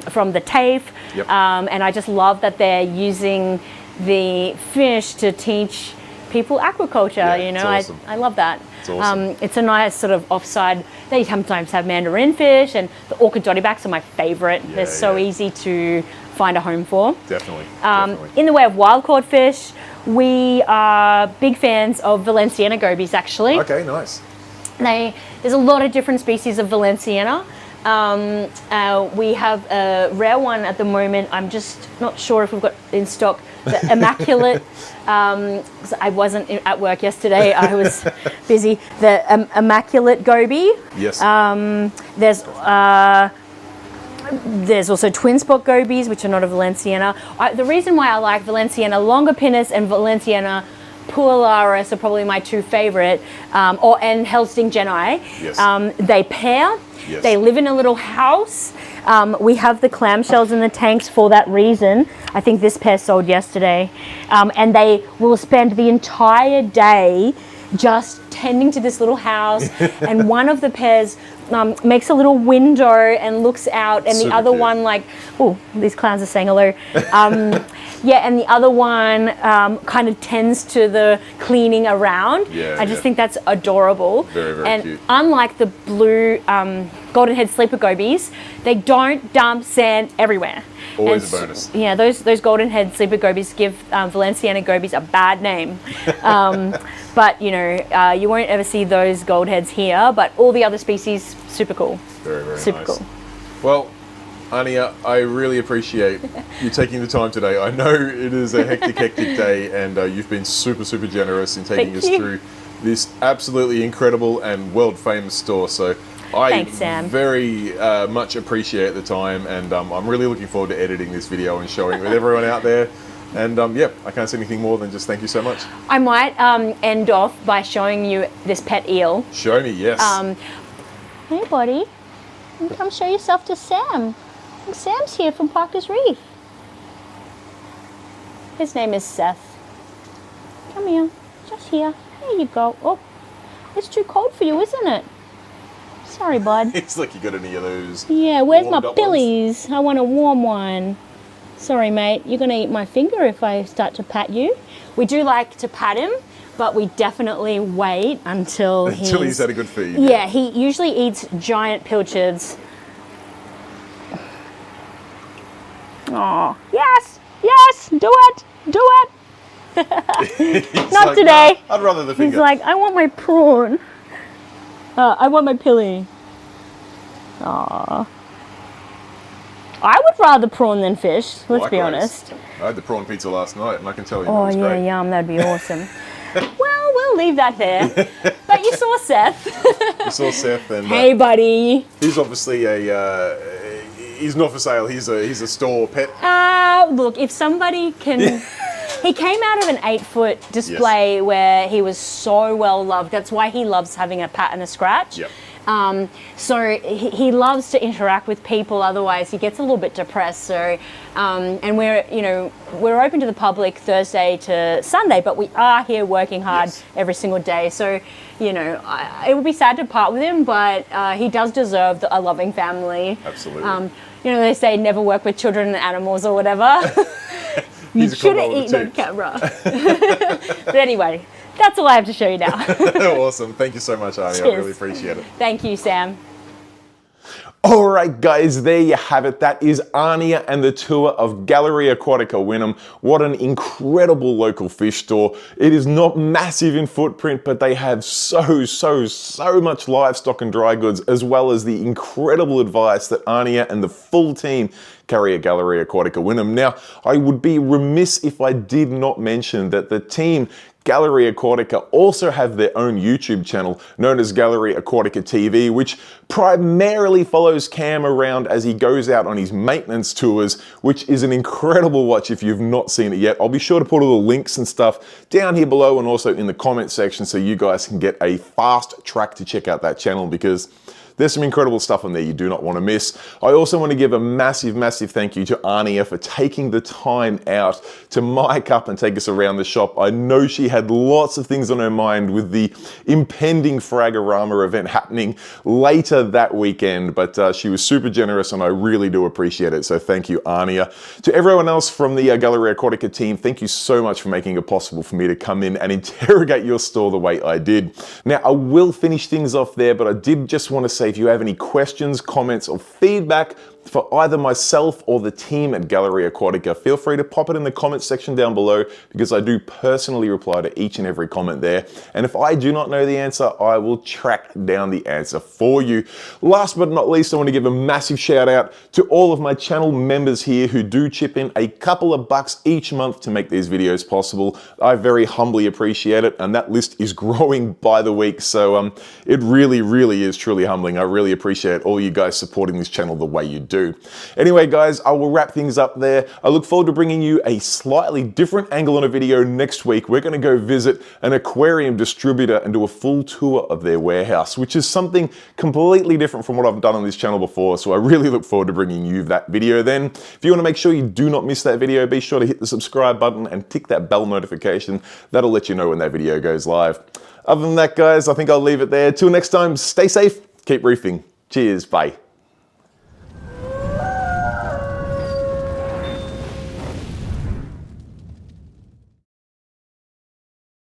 from the TAFE, and I just love that they're using the fish to teach people aquaculture. You know, awesome. I love that. It's awesome. It's a nice sort of offside. They sometimes have mandarin fish, and the orchid dottybacks are my favourite. They're so easy to find a home for. Definitely. In the way of wild caught fish, we are big fans of Valenciana gobies, actually. Okay, nice. There's a lot of different species of Valenciana. We have a rare one at the moment. I'm just not sure if we've got in stock the immaculate. 'Cause I wasn't at work yesterday. I was busy. The immaculate goby. Yes. There's also twin spot gobies, which are not a Valenciana. The reason why I like Valenciana longipennis and Valenciana puellaris are probably my two favorite, and Helsting Genii. Yes. They pair. Yes. They live in a little house. We have the clamshells in the tanks for that reason. I think this pair sold yesterday. And they will spend the entire day just tending to this little house. And one of the pairs makes a little window and looks out, and the other one, like, oh, these clowns are saying hello. And the other one kind of tends to the cleaning around. I just think that's adorable. Very, very cute. Unlike the blue golden head sleeper gobies, they don't dump sand everywhere. Always a bonus. Yeah, those golden head sleeper gobies give Valenciana gobies a bad name. But, you know, you won't ever see those gold heads here, but all the other species, super cool. Very, very super nice. Cool. Well, Ania, I really appreciate you taking the time today. I know it is a hectic day, and you've been super, super generous in taking us through this absolutely incredible and world-famous store. So Thanks, Sam. Very much appreciate the time, and I'm really looking forward to editing this video and showing it with everyone out there. And I can't say anything more than just thank you so much. I might end off by showing you this pet eel. Show me, yes. Hey, buddy. Come show yourself to Sam. Sam's here from Parker's Reef. His name is Seth. Come here. Just here. There you go. Oh, it's too cold for you, isn't it? Sorry, bud. It's like you got any of those. Yeah, where's my pillies? I want a warm one. Sorry, mate. You're going to eat my finger if I start to pat you. We do like to pat him, but we definitely wait until he's had a good feed. Yeah, he usually eats giant pilchards. Oh, yes, do it. Not like, today. No, I'd rather the finger. He's like, I want my prawn. I want my pilly. Aww. I would rather prawn than fish, let's be honest. I had the prawn pizza last night, and I can tell you that was great. Oh, yeah, yum, that'd be awesome. Well, we'll leave that there. But you saw Seth. You saw Seth, and hey, buddy. He's obviously he's not for sale. He's a store pet. Look, if somebody can. He came out of an 8-foot display where he was so well loved. That's why he loves having a pat and a scratch. Yep. So he loves to interact with people. Otherwise, he gets a little bit depressed. So, and we're open to the public Thursday to Sunday, but we are here working hard every single day. So, it would be sad to part with him, but he does deserve a loving family. Absolutely. They say never work with children and animals or whatever. You should have eaten on camera. But anyway, that's all I have to show you now. Awesome. Thank you so much, Ania. I really appreciate it. Thank you, Sam. All right, guys, there you have it. That is Ania and the tour of Gallery Aquatica Wynnum. What an incredible local fish store. It is not massive in footprint, but they have so much livestock and dry goods, as well as the incredible advice that Ania and the full team carry at Gallery Aquatica Wynnum. Now, I would be remiss if I did not mention that the team Gallery Aquatica also have their own YouTube channel known as Gallery Aquatica TV, which primarily follows Cam around as he goes out on his maintenance tours, which is an incredible watch if you've not seen it yet. I'll be sure to put all the links and stuff down here below and also in the comment section so you guys can get a fast track to check out that channel, because there's some incredible stuff on there you do not want to miss. I also want to give a massive thank you to Ania for taking the time out to mic up and take us around the shop. I know she had lots of things on her mind with the impending Fragorama event happening later that weekend, but she was super generous and I really do appreciate it. So thank you, Ania. To everyone else from the Gallery Aquatica team, thank you so much for making it possible for me to come in and interrogate your store the way I did. Now, I will finish things off there, but I did just want to say, if you have any questions, comments, or feedback for either myself or the team at Gallery Aquatica, feel free to pop it in the comments section down below, because I do personally reply to each and every comment there. And if I do not know the answer, I will track down the answer for you. Last but not least, I want to give a massive shout out to all of my channel members here who do chip in a couple of bucks each month to make these videos possible. I very humbly appreciate it, and that list is growing by the week. So it really is truly humbling. I really appreciate all you guys supporting this channel the way you do. Anyway, guys, I will wrap things up there. I look forward to bringing you a slightly different angle on a video next week. We're going to go visit an aquarium distributor and do a full tour of their warehouse, which is something completely different from what I've done on this channel before. So I really look forward to bringing you that video then. If you want to make sure you do not miss that video, be sure to hit the subscribe button and tick that bell notification. That'll let you know when that video goes live. Other than that, guys, I think I'll leave it there. Till next time, stay safe, keep reefing. Cheers, bye.